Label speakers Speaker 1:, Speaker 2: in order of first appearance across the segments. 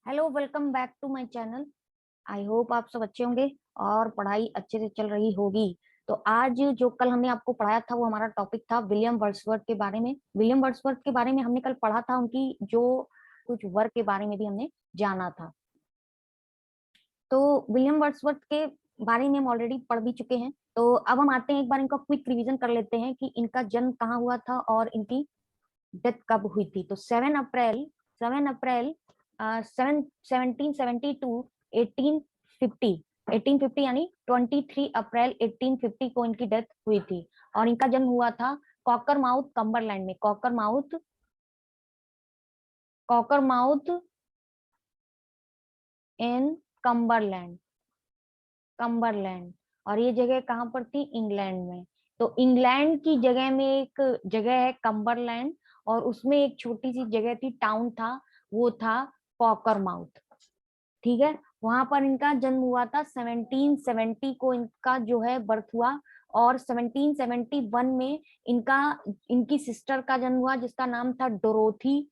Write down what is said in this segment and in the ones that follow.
Speaker 1: Hello, welcome back to my channel. I hope आप सब अच्छे होंगे और पढ़ाई अच्छे से चल रही होगी। तो आज जो कल हमने आपको पढ़ाया था वो हमारा टॉपिक था विलियम वर्ड्सवर्थ के बारे में। विलियम वर्ड्सवर्थ के बारे में हमने कल पढ़ा था, उनकी जो कुछ वर्क के बारे में भी हमने जाना था। तो विलियम वर्ड्सवर्थ के बारे में हम ऑलरेडी पढ़ भी चुके हैं। तो अब हम आते हैं, एक बार इनका क्विक रिवीजन कर लेते हैं कि इनका जन्म कहाँ हुआ था और इनकी डेथ कब हुई थी। तो 7 अप्रैल 1772 1850 1850 यानी 23 अप्रैल 1850 को इनकी डेथ हुई थी। और इनका जन्म हुआ था कॉकरमाउथ कम्बरलैंड में। कॉकरमाउथ इन कम्बरलैंड कम्बरलैंड और ये जगह कहाँ पर थी? इंग्लैंड में। तो इंग्लैंड की जगह में एक जगह है कम्बरलैंड, और उसमें एक छोटी सी जगह थी, टाउन था, वो था कॉकरमाउथ। ठीक है, वहां पर इनका जन्म हुआ था। 1770 को इनका जो है बर्थ हुआ, और 1771 में इनका इनकी सिस्टर का जन्म हुआ जिसका नाम था डोरोथी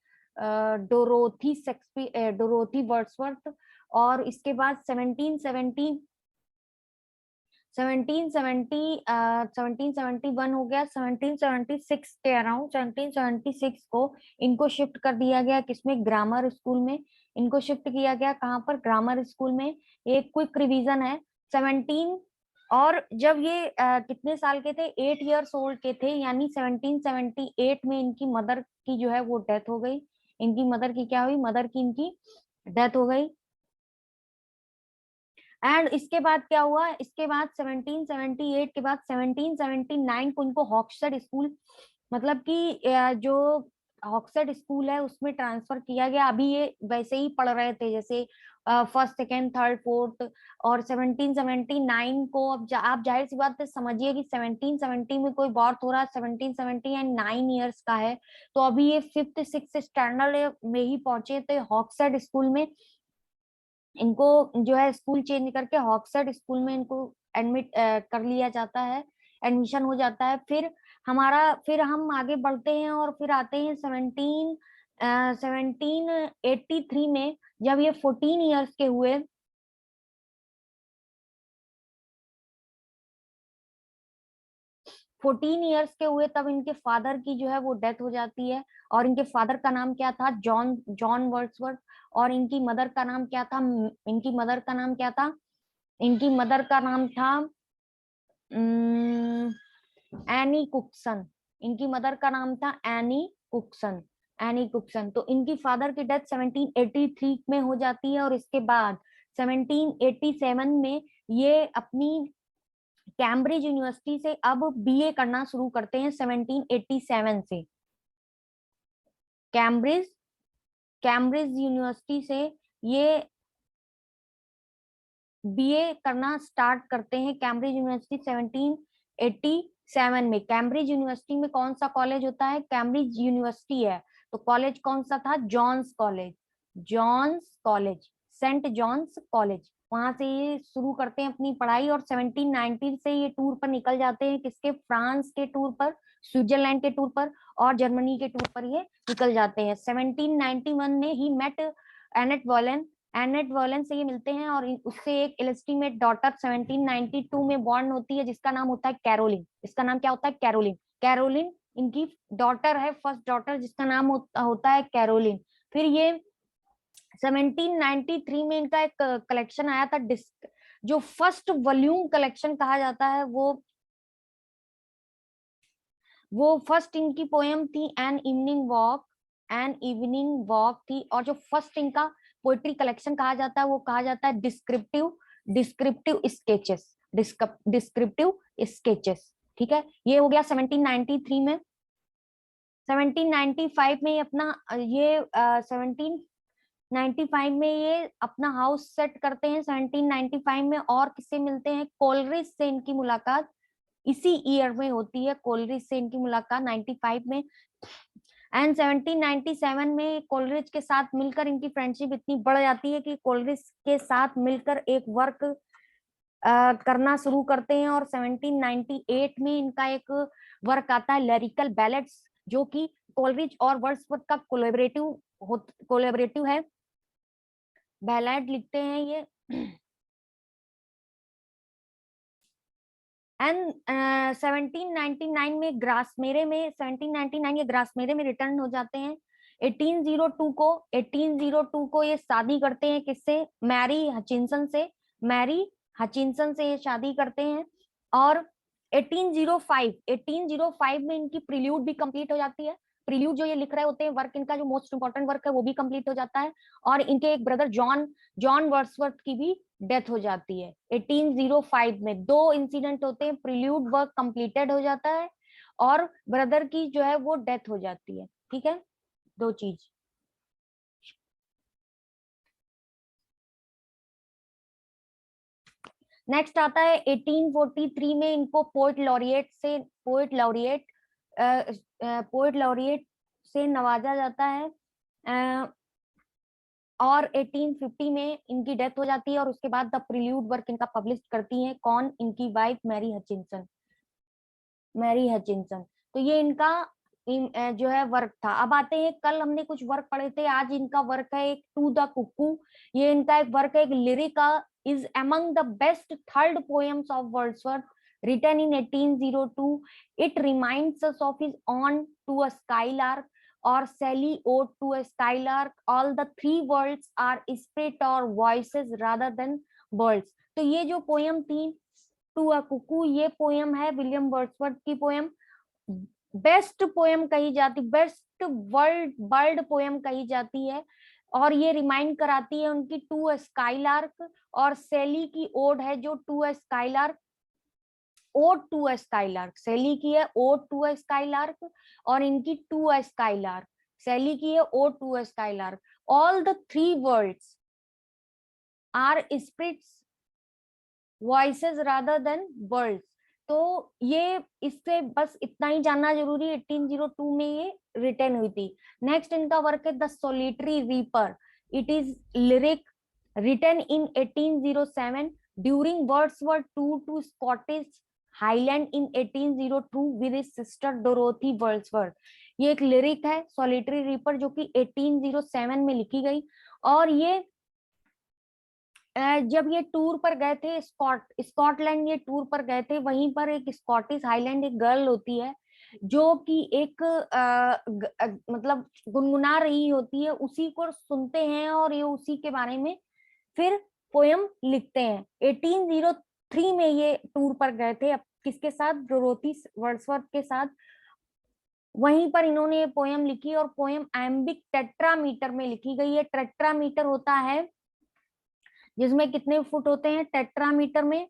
Speaker 1: वर्ड्सवर्थ। और इसके बाद 1771 हो गया। 1776 के अराउंड 1776 को इनको शिफ्ट कर दिया गया, किसमें? ग्रामर स्कूल में। इनको शिफ्ट किया गया कहाँ पर? ग्रामर स्कूल में। एक क्विक रिवीजन है। 17 और जब ये कितने साल के थे? 8 years old के थे, यानी 1778 में इनकी मदर की जो है वो डेथ हो गई। इनकी मदर की क्या हुई? मदर की इनकी डेथ हो गई। एंड इसके बाद क्या हुआ? इसके बाद 1778 के बाद 1779 को इनको हॉक्सटेड स्कूल, मतलब कि जो हॉक्सटेड स्कूल है उसमें ट्रांसफर किया गया। अभी ये वैसे ही पढ़ रहे थे जैसे फर्स्ट सेकेंड थर्ड फोर्थ। और 1779 को अब आप जाहिर सी बात है समझिए कि 1770 में कोई बर्थ हो रहा है, 1770 एंड 9 years का है। तो अभी ये फिफ्थ सिक्स स्टैंडर्ड में ही पहुंचे थे हॉक्सटेड स्कूल में। इनको जो है स्कूल चेंज करके हॉक्सटेड स्कूल में इनको एडमिट कर लिया जाता है, एडमिशन हो जाता है। फिर हम आगे बढ़ते हैं और फिर आते हैं 1783 में, जब ये 14 years के हुए। 14 years के हुए तब इनके फादर की जो है वो डेथ हो जाती है। और इनके फादर का नाम क्या था? John John Wordsworth. और इनकी मदर का नाम क्या था? इनकी मदर का नाम क्या था? इनकी मदर का नाम था एनी कुक्सन। इनकी मदर का नाम था एनी कुक्सन। तो इनकी फादर की डेथ 1783 में हो जाती है। और इसके बाद 1787 में ये अपनी कैम्ब्रिज यूनिवर्सिटी से अब बीए करना शुरू करते हैं। 1787 से कैम्ब्रिज कैम्ब्रिज यूनिवर्सिटी से ये बीए करना स्टार्ट करते हैं। कैम्ब्रिज यूनिवर्सिटी 1787 में। कैम्ब्रिज यूनिवर्सिटी में कौन सा कॉलेज होता है? कैम्ब्रिज यूनिवर्सिटी है तो कॉलेज कौन सा था? John's college, saint John's college. वहां से ये शुरू करते हैं अपनी पढ़ाई। और 1790 से ये टूर पर निकल जाते हैं, किसके? फ्रांस के टूर पर, स्विट्जरलैंड के टूर पर और जर्मनी के टूर पर ये निकल जाते हैं। 1791 में ही मेट एनेट वॉलेन एनेट वर्लन से ये मिलते हैं, और उससे एक इलेस्टिमेट डॉटर 1792 में बॉर्न होती है जिसका नाम होता है कैरोलिन। इसका नाम क्या होता है? कैरोलिन इनकी डॉटर है, फर्स्ट डॉटर, जिसका नाम होता है कैरोलिन। फिर ये 1793 में इनका एक कलेक्शन आया था, डिस्क, जो फर्स्ट वॉल्यूम कलेक्शन कहा जाता है। वो फर्स्ट इनकी पोएम थी एन इवनिंग वॉक थी। और जो फर्स्ट इनका पोइट्री कलेक्शन कहा जाता है वो कहा जाता है डिस्क्रिप्टिव स्केचेस। ठीक है, ये हो गया 1793 में। 1795 में ये अपना ये 1795 में ये अपना हाउस सेट करते हैं। 1795 में और किससे मिलते हैं? कोलरिज से इनकी मुलाकात इसी ईयर में होती है। कोलरिज से इनकी मुलाकात 95 में। एंड 1797 में कोलरिज के साथ मिलकर इनकी फ्रेंडशिप इतनी बढ़ जाती है कि कोलरिज के साथ मिलकर एक वर्क करना शुरू करते हैं। और 1798 में इनका एक वर्क आता है, लिरिकल बैलेट्स, जो कि कोलरिज और वर्ड्सवर्थ का कोलैबोरेटिव है। बैलाड लिखते हैं ये। एंड 1799 में ग्रासमेरे में 1799 ये ग्रासमेरे में रिटर्न हो जाते हैं। 1802 को ये शादी करते हैं किससे, मैरी हचिंसन से ये शादी करते हैं। और 1805 में इनकी प्रील्यूड भी कंप्लीट हो जाती है। प्रील्यूड जो ये लिख रहे होते हैं वर्क, इनका जो मोस्ट इंपॉर्टेंट वर्क है वो भी कंप्लीट हो जाता है। और इनके एक ब्रदर जॉन वर्ड्सवर्थ की भी डेथ हो जाती है 1805 में। दो इंसिडेंट होते हैं, प्रील्यूड वर्क कंप्लीटेड हो जाता है और ब्रदर की जो है वो डेथ हो जाती है। ठीक है, दो चीज। नेक्स्ट आता है 1843 में इनको पोएट लॉरिएट से नवाजा जाता है। और 1850 में इनकी डेथ हो जाती है और उसके बाद द प्रील्यूड वर्क इनका पब्लिश करती है कौन, इनकी वाइफ मैरी हचिंसन। तो ये इनका जो है वर्क था। अब आते हैं, कल हमने कुछ वर्क पढ़े थे, आज इनका वर्क है एक टू द कुकू। ये इनका एक वर्क है, एक lyric is among the best third poems of Wordsworth, written in 1802. It reminds us of his On to a Skylark or Sally Ode to a Skylark. All the three worlds are spirit or voices rather than birds. तो ये जो poem थी to a Kuku, ये poem है William Wordsworth की poem. Best poem कही जाती, best world bird poem कही जाती है। और ये रिमाइंड कराती है उनकी टू अ स्काईलार्क, और सेली की ओड है जो to a skylark, ode to a skylark. Shelley की है ओड टू अ स्काईलार्क और इनकी टू अ स्काईलार्क। सेली की है ode to a skylark. All the three words are spirits voices rather than birds. तो ये इससे बस इतना ही जानना जरूरी है, 1802 में ये रिटर्न हुई थी। नेक्स्ट इनका वर्क है the solitary reaper. It is lyric written in 1807 during Wordsworth tour to Scottish highland in 1802 with his sister Dorothy Wordsworth. ये एक लिरिक है सोलिटरी रीपर जो कि 1807 में लिखी गई। और ये जब ये टूर पर गए थे, स्कॉटलैंड ये टूर पर गए थे, वहीं पर एक स्कॉटिश हाईलैंड एक गर्ल होती है जो कि एक मतलब गुनगुना रही होती है, उसी को सुनते हैं और ये उसी के बारे में फिर पोयम लिखते हैं। 1803 में ये टूर पर गए थे, अब किसके साथ, डोरोथी वर्ड्सवर्थ के साथ। वहीं पर इन्होंने ये पोयम लिखी और पोयम एम्बिक टेट्रामीटर में लिखी गई है। टेट्रामीटर होता है जिसमें कितने फुट होते हैं टेट्रामीटर में,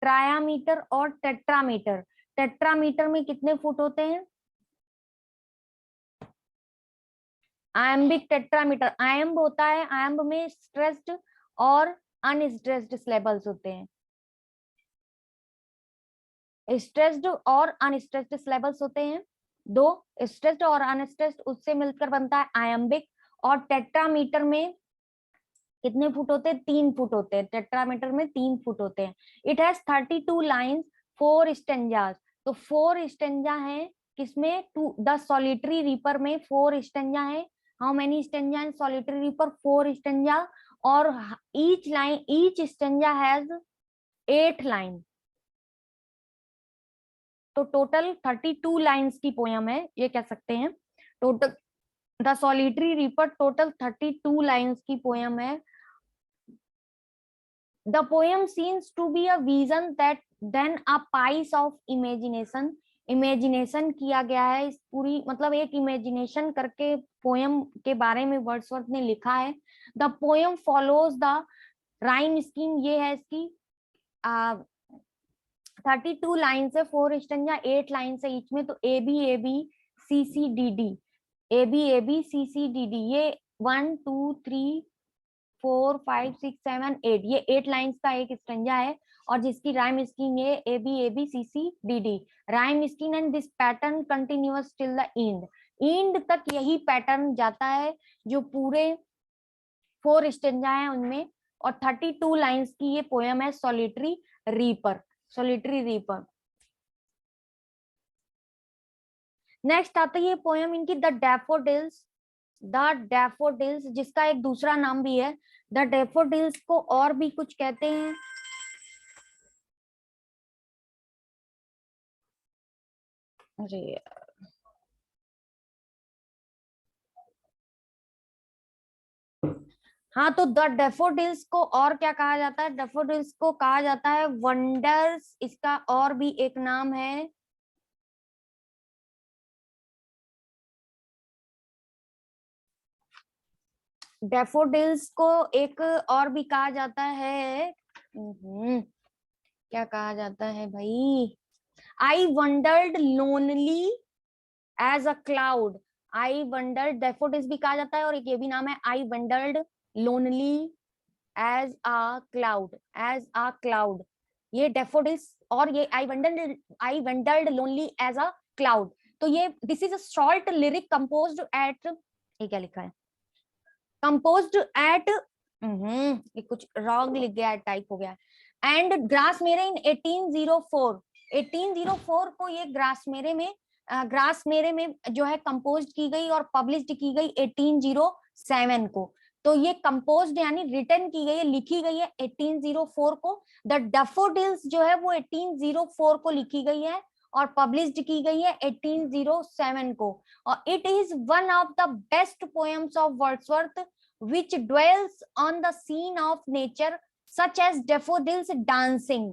Speaker 1: ट्रायामीटर और टेट्रामीटर। टेट्रामीटर में कितने फुट होते हैं, आयम्बिक टेट्रामीटर। आयम्ब होता है, आयम्ब में स्ट्रेस्ड और अनस्ट्रेस्ड सिलेबल्स होते हैं, स्ट्रेस्ड और अनस्ट्रेस्ड सिलेबल्स होते हैं दो, स्ट्रेस्ड और अनस्ट्रेस्ड, उससे मिलकर बनता है आयम्बिक। और टेट्रामीटर में कितने फुट होते हैं, 3 फुट होते हैं, टेट्रामीटर में 3 फुट होते हैं। It has 32 lines 4 stanzas. तो 4 स्टेंजा है किसमें, टू द सॉलिटरी रीपर में 4 स्टेंजा है। How many stanza in solitary reaper, 4 stanza. और ईच स्टेंजा हैज 8 लाइन। तो टोटल 32 लाइंस की पोयम है, ये कह सकते हैं total. The solitary reaper total 32 lines की पोयम है। The poem seems to be a vision that then a piece of imagination। Imagination किया गया है इस पूरी, मतलब एक इमेजिनेशन करके पोयम के बारे में वर्ड्सवर्थ ने लिखा है। The poem follows the rhyme scheme, ये है इसकी 32 लाइन से 4 स्टेंजा 8 लाइन से ईच में। तो A B C C D D, A B C C D D, ये 1 2 3 4 5 6 7 8, ये 8 लाइंस का एक स्टेंजा है। और जिसकी राइम स्कीम ये A B C C D D, rhyme scheme. And this pattern continuous till the end तक यही पैटर्न जाता है जो पूरे 4 स्टेंजा है उनमें। और 32 लाइंस की ये पोयम है सॉलिटरी रीपर। नेक्स्ट आता है ये पोयम इनकी द डैफोडिल्स। द डैफोडिल्स, जिसका एक दूसरा नाम भी है, द डैफोडिल्स को और भी कुछ कहते हैं। अरे हाँ, तो द डैफोडिल्स को और क्या कहा जाता है? डैफोडिल्स को कहा जाता है वंडर्स, इसका और भी एक नाम है। डैफोडिल्स को एक और भी कहा जाता है, क्या कहा जाता है भाई? I wandered lonely as a cloud. I wandered daffodils भी कहा जाता है, और एक ये भी नाम है, I wandered lonely as a cloud, as a cloud. ये डैफोडिल्स और ये I wandered lonely as a cloud. तो ये this is a short lyric composed at, ये क्या लिखा है? कंपोज्ड एट, ये कुछ रॉन्ग लिख गया, टाइप हो गया। एंड ग्रास मेरे इन 1804, 1804 को ये ग्रास मेरे में जो है कंपोज की गई और पब्लिश की गई 1807 को। तो ये कंपोज्ड यानी रिटर्न की गई है, लिखी गई है 1804 को। द डैफोडिल्स जो है वो 1804 को लिखी गई है और पब्लिश्ड की गई है 1807 को। और it is one of the best poems of Wordsworth which dwells on the scene of nature such as daffodils dancing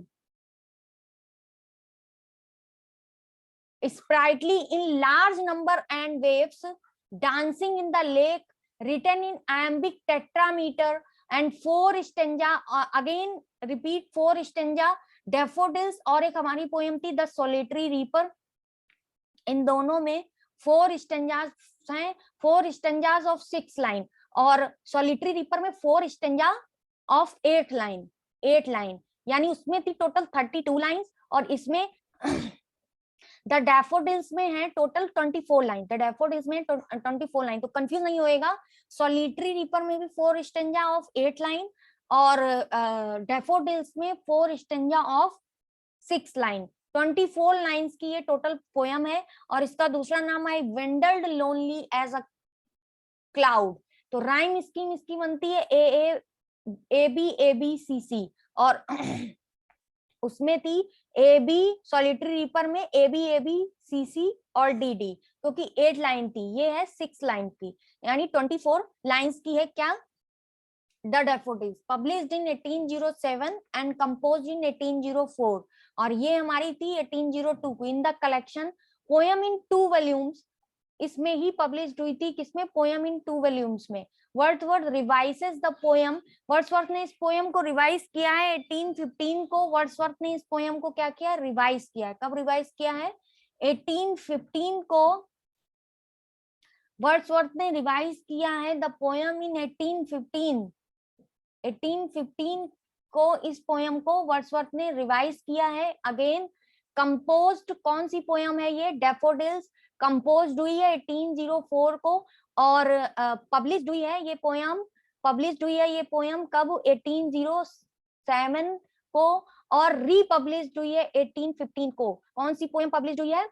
Speaker 1: sprightly in large number and waves dancing in the lake, written in iambic tetrameter and four stanza, again repeat four stanza daffodils। और एक हमारी poem थी the solitary reaper, इन दोनों में four stanzas हैं, four stanzas of 6 line, और solitary reaper में four stanza of 8 line, 8 line, यानी उसमें थी टोटल 32 लाइंस, और इसमें द डैफोडिल्स में है टोटल 24 लाइन। द डैफोडिल्स में 24 लाइन, तो कंफ्यूज नहीं होएगा। सॉलिटरी रीपर में भी फोर स्टेंजा ऑफ 8 लाइन, और डैफोडिल्स में four stanza of 6 line. 24 lines की ये टोटल पोयम है, और इसका दूसरा नाम है वेंडल्ड लोनली एज अ क्लाउड। तो राइम स्कीम इसकी बनती है ए बी सी सी, और उसमें थी ए बी, सॉलिटरी रीपर में ए बी सी सी और डी डी, क्योंकि 8 लाइन थी, ये है 6 लाइन की, यानी 24 लाइंस की है क्या? The daffodils, published in 1807 and composed in 1804, और ये हमारी थी 1802 को in the collection poem in 2 volumes. इसमें ही पब्लिश हुई थी, किसमें? पोएम इन 2 वॉल्यूम्स में। Wordsworth revises the poem, Wordsworth ने इस पोएम को रिवाइज किया है 1815 को। वर्ड्सवर्थ ने इस पोएम को क्या किया? रिवाइज किया है। कब रिवाइज किया है? 1815 को वर्ड्सवर्थ ने रिवाइज किया है द पोएम इन 1815। 1815 को इस पोएम को वर्ड्सवर्थ ने रिवाइज किया है अगेन। कंपोज्ड कौन सी पोएम है ये? डैफोडिल्स। कंपोज्ड हुई है 1804 को, और पब्लिश्ड हुई है ये पोएम, पब्लिश्ड हुई है ये पोएम कब? 1807 को, और रीपब्लिश्ड हुई है 1815 को। कौन सी पोएम पब्लिश्ड हुई है?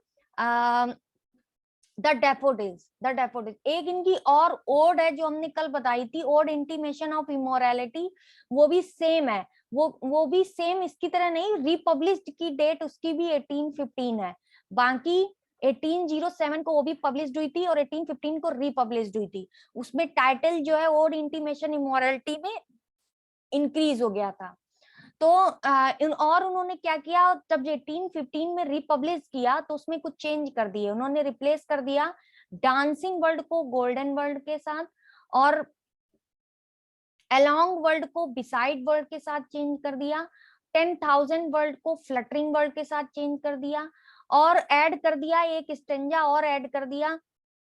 Speaker 1: The daffodils, the daffodils. एक इनकी और ओड है जो हमने कल बताई थी, ओड इंटीमेशन ऑफ इमोरलिटी, वो भी सेम है, वो भी सेम इसकी तरह नहीं, रिपब्लिश्ड की डेट उसकी भी 1815 है। बाकी 1807 को वो भी पब्लिश्ड हुई थी और 1815 को रिपब्लिश्ड हुई थी। उसमें टाइटल जो है ओड इंटीमेशन इमोरलिटी में इंक्रीज हो गया था। तो और उन्होंने क्या किया, जब 1815 में रिपब्लिश किया तो उसमें कुछ चेंज कर दिए उन्होंने, रिप्लेस कर दिया डांसिंग वर्ल्ड को गोल्डन वर्ल्ड के साथ, और अलोंग वर्ल्ड को बिसाइड वर्ल्ड के साथ चेंज कर दिया, 10,000 वर्ल्ड को फ्लटरिंग वर्ल्ड के साथ चेंज कर दिया, और ऐड कर दिया एक स्टेंजा और ऐड कर दिया।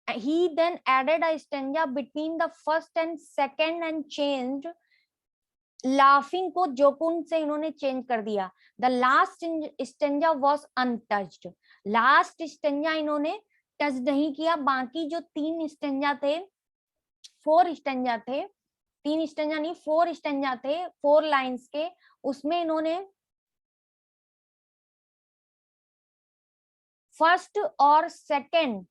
Speaker 1: he then added a stanza between the first and second and changed laughing को जोकुन से इन्होंने चेंज कर दिया। The last stanza was untouched, last stanza इन्होंने टच नहीं किया। बाकी जो 3 स्टेंजा थे, 4 स्टेंजा थे, 3 स्टेंजा नहीं 4 स्टेंजा थे 4 लाइंस के, उसमें इन्होंने फर्स्ट और सेकंड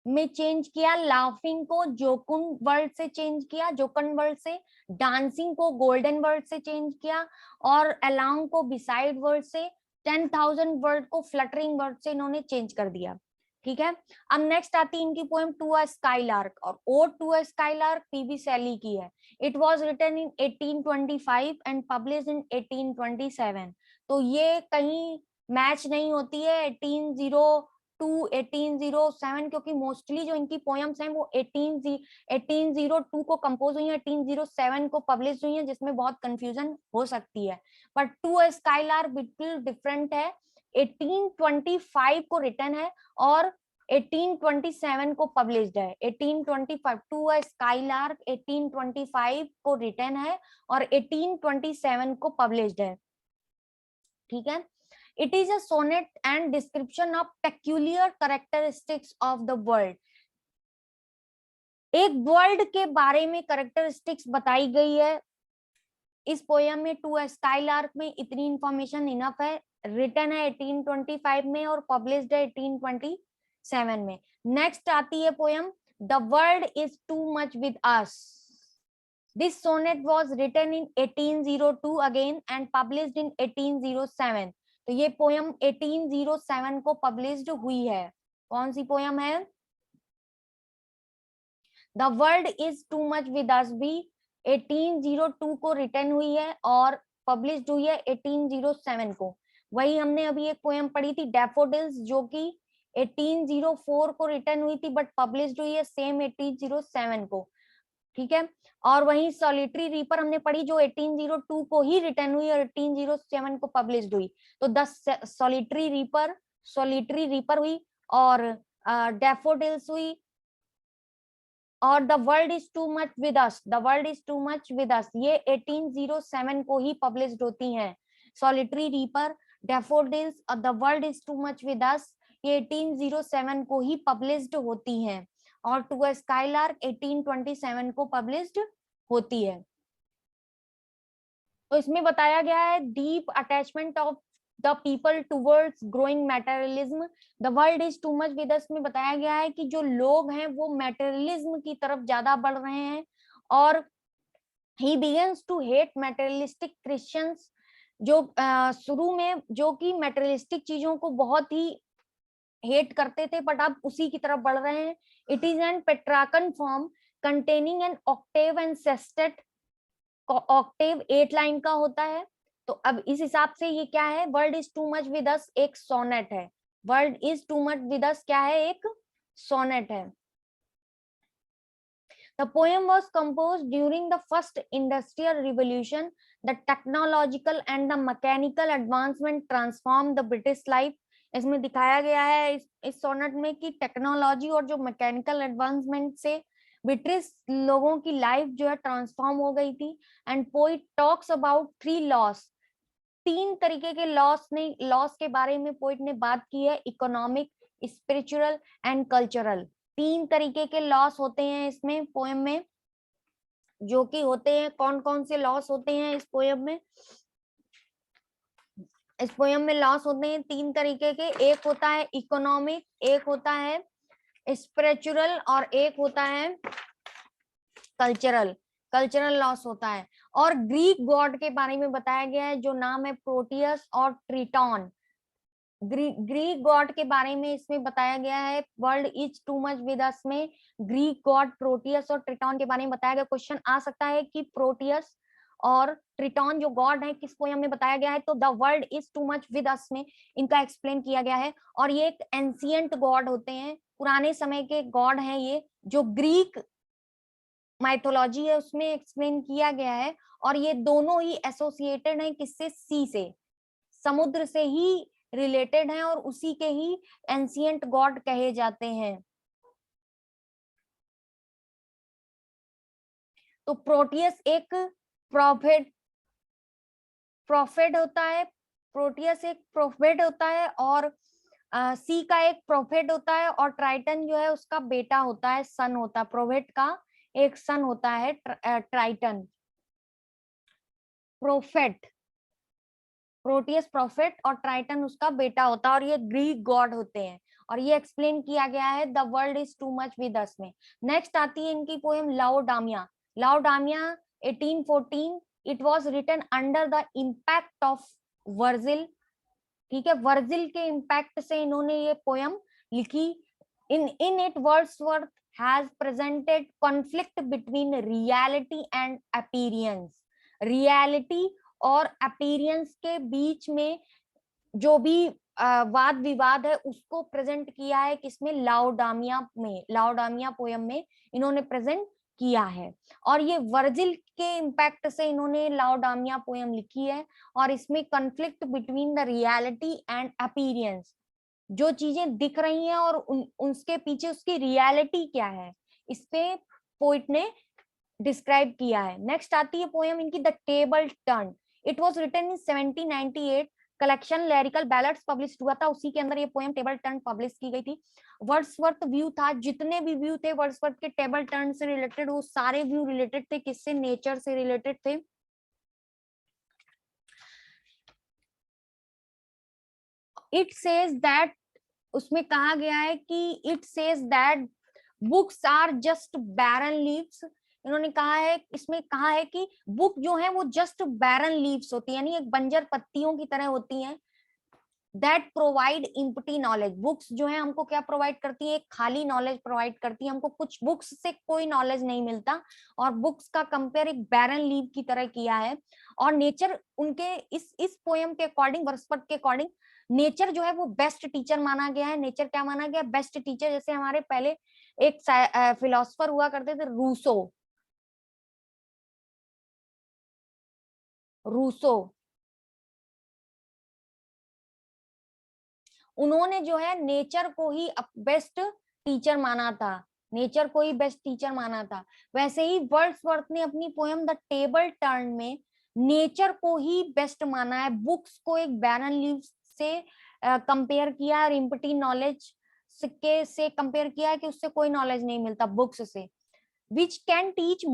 Speaker 1: में चेंज किया, लाफिंग को जोकुन वर्ड से चेंज किया, जोकन वर्ड से, डांसिंग को गोल्डन वर्ड से चेंज किया, और अलोंग को बिसाइड वर्ड से, 10,000 वर्ड को फ्लटरिंग वर्ड से इन्होंने चेंज कर दिया। ठीक है, अब नेक्स्ट आती है इनकी पोएम टू अ स्काईलार्क, और ode to a skylark PB Shelley की है। It was written in 1825 and published in 1827। तो ये कहीं मैच नहीं होती है 1802 1807, क्योंकि मोस्टली जो इनकी पोएम्स हैं वो 1802 को कंपोज हुई है, 1807 को पब्लिश हुई है, जिसमें बहुत कंफ्यूजन हो सकती है। बट टू अ स्काईलार्क बिल्कुल डिफरेंट है, 1825 को रिटन है और 1827 को पब्लिश्ड है। 1825 टू अ स्काईलार्क 1825 को रिटन है और 1827 को पब्लिश्ड है। ठीक है, it is a sonnet and description of peculiar characteristics of the world. एक वर्ल्ड के बारे में कैरेक्टरिस्टिक्स बताई गई है इस पोयम में। टू अ स्काईलार्क में इतनी इंफॉर्मेशन इनफ है। रिटन है 1825 में और पब्लिश्ड है 1827 में। नेक्स्ट आती है poem the world is too much with us. This sonnet was written in 1802 again and published in 1807। तो ये पोयम 1807 को पब्लिश्ड हुई है। कौन सी पोयम है? The world is too much with अस भी 1802 को रिटन हुई है और पब्लिश्ड हुई है 1807 को। वही हमने अभी एक पोएम पढ़ी थी डैफोडिल्स, जो कि 1804 को रिटन हुई थी बट पब्लिश्ड हुई है सेम 1807 को। ठीक है, और वही सॉलिटरी रीपर हमने पढ़ी जो 1802 को ही रिटन हुई और 1807 को पब्लिश्ड हुई। तो 10 सॉलिटरी रीपर हुई और डैफोडिल्स हुई और the world is too much with us, the world is too much with अस ये 1807 को ही पब्लिश्ड होती हैं। सॉलिटरी रीपर, डैफोडिल्स और the world is too much with अस ये 1807 को ही पब्लिश्ड होती हैं और टू अ स्काईलार्क 1827 को पब्लिश्ड होती है। तो इसमें बताया गया है deep attachment of the people towards growing materialism, the world is too much with us में बताया गया है कि जो लोग हैं वो मैटेरियलिज्म की तरफ ज्यादा बढ़ रहे हैं और he begins to hate materialistic Christians, जो शुरू में जो कि मैटेरियलिस्टिक चीजों को बहुत ही हेट करते थे बट अब उसी की तरफ बढ़ रहे हैं। It is an Petrarchan form containing an octave and sestet, octave 8 line का होता है। तो अब इस हिसाब से ये क्या है, world is too much with अस एक सोनेट है। World is too much with अस क्या है, एक सोनेट है। The poem was composed during the first industrial revolution. The technological and the mechanical advancement transformed the British life. इसमें दिखाया गया है इस सोनेट में कि टेक्नोलॉजी और जो मैकेनिकल एडवांसमेंट से ब्रिटिश लोगों की लाइफ जो है ट्रांसफॉर्म हो गई थी। And poet talks about 3 loss, 3 तरीके के लॉस के बारे में पोइट ने बात की है, इकोनॉमिक, स्पिरिचुअल एंड कल्चरल। 3 तरीके के लॉस होते हैं इसमें पोएम में, जो कि होते हैं कौन कौन से लॉस होते हैं इस पोएम में। इस पोएम में लॉस होते हैं 3 तरीके के, एक होता है इकोनॉमिक, एक होता है स्पिरिचुअल और एक होता है कल्चरल लॉस होता है। और ग्रीक गॉड के बारे में बताया गया है जो नाम है प्रोटियस और ट्रिटॉन। ग्रीक गॉड के बारे में इसमें बताया गया है world is too much with us में ग्रीक गॉड प्रोटियस और ट्रिटॉन के बारे में बताया गया। क्वेश्चन आ सकता है कि प्रोटियस और ट्रिटॉन जो गॉड है किस पोयम में बताया गया है, तो the world is too much with us में इनका एक्सप्लेन किया गया है। और ये एक एंशिएंट गॉड होते हैं, पुराने समय के गॉड हैं ये, जो ग्रीक माइथोलॉजी है उसमें एक्सप्लेन किया गया है। और ये दोनों ही एसोसिएटेड हैं किससे, सी से, समुद्र से ही रिलेटेड हैं और उसी के ही एंशिएंट गॉड कहे जाते हैं। तो प्रोटियस एक प्रॉफिट होता है, प्रोटियस एक प्रॉफिट होता है और सी का एक प्रॉफिट होता है और ट्राइटन जो है उसका बेटा होता है, सन होता है, प्रोफिट का एक सन होता है ट्राइटन। प्रोटियस प्रॉफिट और ट्राइटन उसका बेटा होता है और ये ग्रीक गॉड होते हैं। और ये एक्सप्लेन किया गया है the world is too much with us में। नेक्स्ट आती है इनकी poem Laodamia. Laodamia 1814, it was written under the impact of Virgil. ठीक है, वर्जिल के इम्पैक्ट से इन्होंने ये पोयम लिखी। In it Wordsworth has presented conflict between reality and appearance. Reality और अपीरियंस के बीच में जो भी वाद विवाद है उसको प्रेजेंट किया है किसमें, लाओडामिया में। लाओडामिया पोयम में इन्होंने प्रेजेंट किया है और ये वर्जिल के इम्पैक्ट से इन्होंने लाओडामिया पोयम लिखी है। और इसमें conflict between the reality and appearance, जो चीजें दिख रही हैं और उसके पीछे उसकी रियलिटी क्या है, इस पे पोइट ने डिस्क्राइब किया है। नेक्स्ट आती है पोयम इनकी the table turn. It was written in 1798, collection lyrical ballads publish हुआ था, उसी के अंदर ये पोयम टेबल टर्न पब्लिश की गई थी। वर्ड्सवर्थ व्यू था, जितने भी व्यू थे वर्ड्सवर्थ के टेबल टर्न से रिलेटेड, वो सारे व्यू रिलेटेड थे किससे, नेचर से रिलेटेड थे। इट सेज दैट, उसमें कहा गया है कि it says that books are just barren leaves. इन्होंने कहा है, इसमें कहा है कि बुक जो है वो जस्ट बैरन लीव्स होती है, यानी एक बंजर पत्तियों की तरह होती हैं। That provide empty knowledge, books जो है हमको क्या प्रोवाइड करती है, एक खाली नॉलेज प्रोवाइड करती है हमको, कुछ बुक्स से कोई नॉलेज नहीं मिलता। और बुक्स का कंपेयर एक बैरन लीव की तरह किया है। और नेचर उनके इस पोयम के अकॉर्डिंग, वर्ड्सवर्थ के अकॉर्डिंग, नेचर जो है वो बेस्ट टीचर माना गया है। नेचर क्या माना गया, बेस्ट टीचर। जैसे हमारे पहले एक फिलोसफर हुआ करते थे रूसो, रूसो, उन्होंने जो है नेचर को ही बेस्ट टीचर माना था, नेचर को ही बेस्ट टीचर माना था। वैसे ही वर्ड्सवर्थ ने अपनी पोयम द टेबल टर्न में नेचर को ही बेस्ट माना है, बुक्स को एक बैरन लीव से कंपेयर किया और इम्पटी नॉलेज के से कंपेयर किया है कि उससे कोई नॉलेज नहीं मिलता बुक्स से। which can teach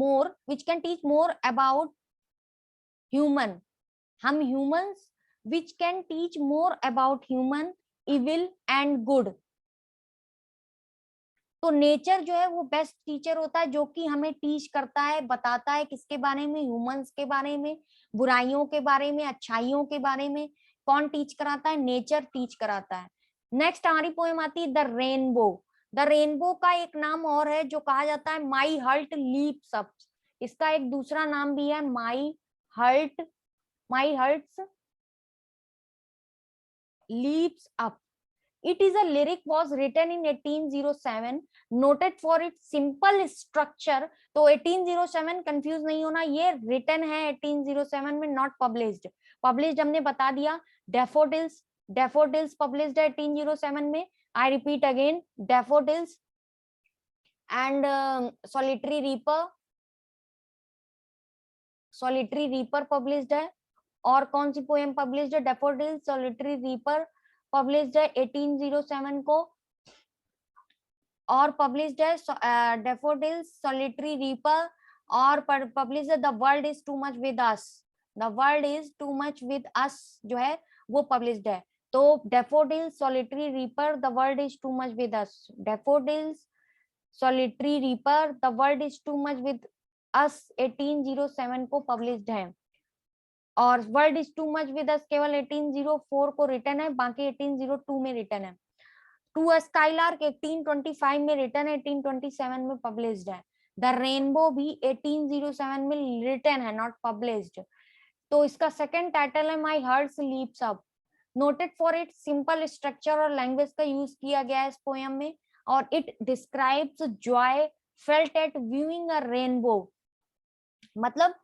Speaker 1: more about human, हम humans, which can teach more about human evil and good। तो नेचर जो है वो बेस्ट टीचर होता है, जो कि हमें टीच करता है, बताता है किसके बारे में, ह्यूमंस के बारे में, बुराइयों के बारे में, अच्छाइयों के बारे में। कौन टीच कराता है, नेचर टीच कराता है। नेक्स्ट हमारी पोएम आती है द रेनबो। द रेनबो का एक नाम और है जो कहा जाता है माई हर्ट लीप्स अप। इसका एक दूसरा नाम भी है my hearts leaps up. It is a lyric was written in 1807, noted for its simple structure। तो 1807 कंफ्यूज नहीं होना, ये written है 1807 में, not published। published हमने बता दिया, daffodils, daffodils published है 1807 में। I repeat again, daffodils and solitary reaper published है। और कौन सी पोएम पब्लिश्ड है, डेफोडिल्स, सॉलिटरी रीपर पब्लिश्ड है 1807 को। और पब्लिश्ड है डेफोडिल्स, सॉलिटरी रीपर, और पब्लिश्ड है the world is too much with us. The world is too much with अस जो है वो पब्लिश्ड है। तो daffodils, solitary reaper, the world is too much with us. Daffodils, solitary reaper, the world is too much with अस 1807 को published है। और world is too much with अस केवल 1804 को रिटर्न है, बाकी 1802 में रिटर्न है। टू अ स्काईलार्क 1825 में रिटर्न है, 1827 में पब्लिश्ड है। द रेनबो भी 1807 में रिटर्न है, नॉट पब्लिश्ड। तो इसका सेकंड टाइटल है my heart leaps up. Noted for it simple structure और लैंग्वेज का यूज किया गया है इस पोयम में। और it describes Joy felt at viewing a rainbow. मतलब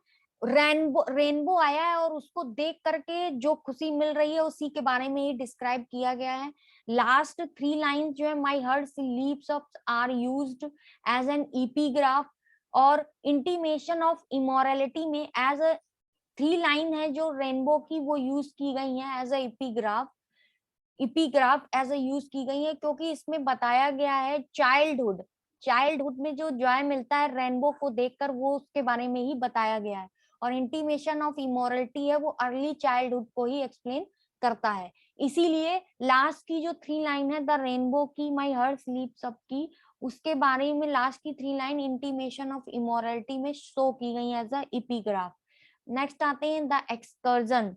Speaker 1: रेनबो आया है और उसको देख करके जो खुशी मिल रही है उसी के बारे में ही डिस्क्राइब किया गया है। लास्ट 3 लाइंस जो है my heart leaps up are used as an epigraph और इंटीमेशन ऑफ इमोरलिटी में एज अ 3 लाइन है जो रेनबो की वो यूज की गई है as a epigraph as a use की गई है, क्योंकि इसमें बताया गया है चाइल्डहुड में जो जॉय मिलता है रेनबो को देखकर, वो उसके बारे में ही बताया गया है। और इंटीमेशन ऑफ इमोरलिटी है वो अर्ली चाइल्डहुड को ही एक्सप्लेन करता है। इसीलिए लास्ट की जो 3 लाइन है द रेनबो की, माई हार्ट स्लीप्स अप की, उसके बारे में लास्ट की 3 लाइन इंटीमेशन ऑफ इमोरलिटी में शो की गई एज अ एपिग्राफ। नेक्स्ट आते हैं the excursion.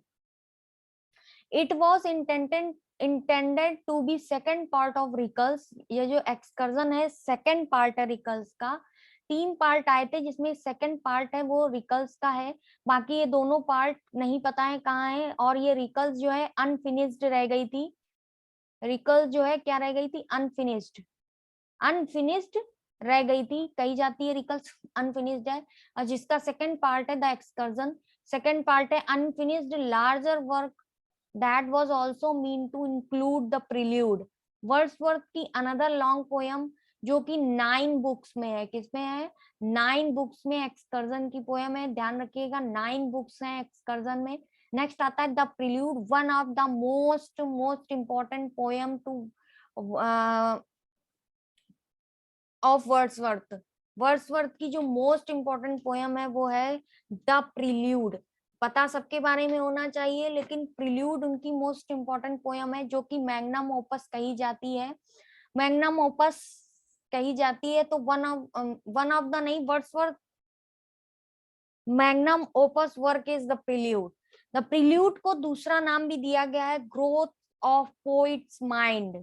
Speaker 1: It was intended to be second part of recluse. ये जो एक्सकर्जन है सेकेंड पार्ट है रिकल्स का। 3 पार्ट आए थे जिसमें सेकेंड पार्ट है वो रिकल्स का है, बाकी ये दोनों पार्ट नहीं पता है कहाँ है। और ये रिकल्स जो है अनफिनिश्ड रह गई थी। रिकल्स जो है क्या रह गई थी, अनफिनिश्ड, अनफिनिश्ड रह गई थी, कही जाती है रिकल्स अनफिनिश्ड है। और जिसका सेकेंड पार्ट है द एक्सकर्जन, सेकेंड पार्ट है unfinished larger work that was also mean to include the prelude। Wordsworth की अनदर लॉन्ग पोयम जो कि 9 बुक्स में है, किसमें है, 9 बुक्स में एक्सकर्जन की पोयम है, ध्यान रखिएगा 9 बुक्स हैं एक्सकर्जन में। नेक्स्ट आता है the prelude, one of the most important poem two of Wordsworth. Wordsworth की जो मोस्ट इंपॉर्टेंट पोयम है वो है द प्रिल्यूड। पता सबके बारे में होना चाहिए, लेकिन प्रिल्यूड उनकी मोस्ट इंपॉर्टेंट पोयम है जो कि मैग्नम ओपस कही जाती है। मैग्नम ओपस कही जाती है तो वन ऑफ द नहीं, Wordsworth magnum opus work is the prelude. The prelude को दूसरा नाम भी दिया गया है growth of poets mind,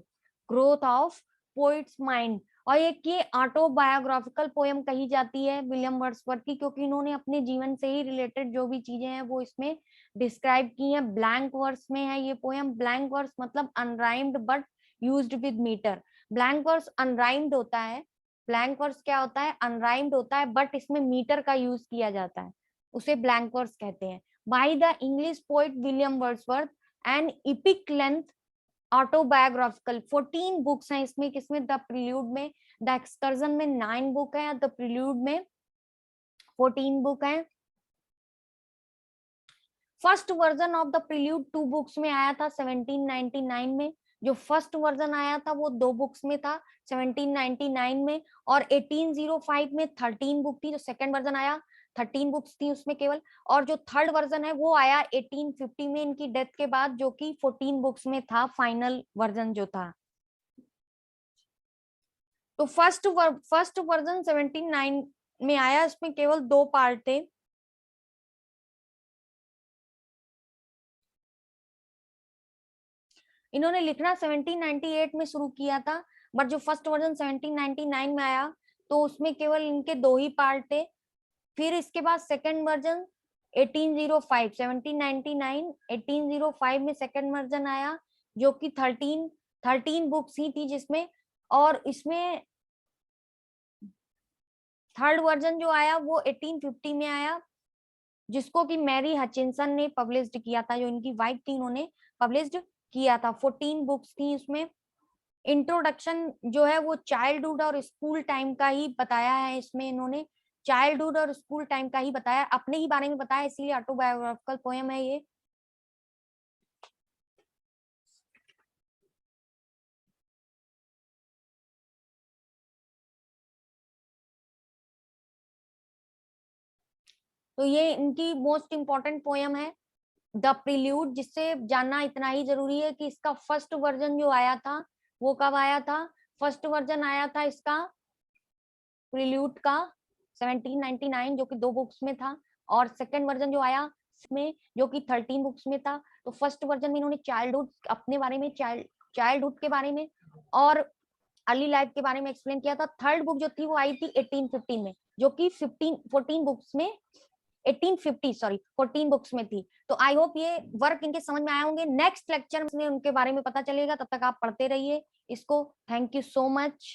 Speaker 1: growth of poets mind. और ये ऑटोबायोग्राफिकल पोयम कही जाती है विलियम वर्ड्सवर्थ की, क्योंकि इन्होंने अपने जीवन से ही रिलेटेड जो भी चीजें हैं वो इसमें डिस्क्राइब की हैं। ब्लैंक वर्स में है ये पोयम। ब्लैंक वर्स मतलब unrhymed but used with metre. Blank verse unrhymed होता है, ब्लैंक वर्स क्या होता है, अनराइम्ड होता है, बट इसमें मीटर का यूज किया जाता है, उसे ब्लैंक वर्स कहते हैं। By the English poet William Wordsworth and EPIC length autobiographical 14 books हैं इसमें, किसमें, द प्रिल्यूड में। द एक्सकर्जन में 9 बुक है, द प्रिल्यूड में 14 बुक है। First version of the prelude 2 books में आया था 1799 में। जो फर्स्ट वर्जन आया था वो 2 बुक्स में था 1799 में। और 1805 में 13 बुक थी, जो सेकंड वर्जन आया 13 बुक्स थी उसमें केवल। और जो थर्ड वर्जन है वो आया 1850 में इनकी डेथ के बाद, जो कि 14 बुक्स में था फाइनल वर्जन जो था। तो फर्स्ट वर्जन 1709 में आया, इसमें केवल 2 पार्ट थे। इन्होंने लिखना 1798 में शुरू किया था, बट जो फर्स्ट वर्जन 1799 में आया तो उसमें केवल इनके 2 ही पार्ट थे। फिर इसके बाद सेकंड वर्जन 1805, 1799 1805 में सेकंड वर्जन आया, जो कि 13 बुक्स ही थी जिसमें। और इसमें थर्ड वर्जन जो आया वो 1850 में आया, जिसको कि मैरी हचिंसन ने पब्लिश्ड किया था, जो इनकी वाइफ थी, उन्होंने पब्लिश्ड किया था। 14 बुक्स थी इसमें। इंट्रोडक्शन जो है वो चाइल्डहुड और स्कूल टाइम का ही बताया है इसमें, इन्होंने चाइल्डहुड और स्कूल टाइम का ही बताया, अपने ही बारे में बताया, इसीलिए ऑटोबायोग्राफिकल पोएम है ये। तो ये इनकी मोस्ट इंपॉर्टेंट पोएम है द प्रिल्यूड, जिससे जानना इतना ही जरूरी है कि इसका फर्स्ट वर्जन जो आया था वो कब आया था। फर्स्ट वर्जन आया था इसका प्रिल्यूड का 1799, जो कि 2 बुक्स में था। और सेकंड वर्जन जो आया इसमें, जो कि 13 बुक्स में था। तो फर्स्ट वर्जन में इन्होंने चाइल्डहुड, अपने बारे में, चाइल्डहुड के बारे में और अर्ली लाइफ के बारे में एक्सप्लेन किया था। थर्ड बुक जो थी वो आई थी 1850 में, जो कि 14 बुक्स में 14 बुक्स में थी। तो आई होप ये वर्क इनके समझ में आए होंगे। नेक्स्ट लेक्चर में उनके बारे में पता चलेगा, तब तक आप पढ़ते रहिए इसको। Thank you so much.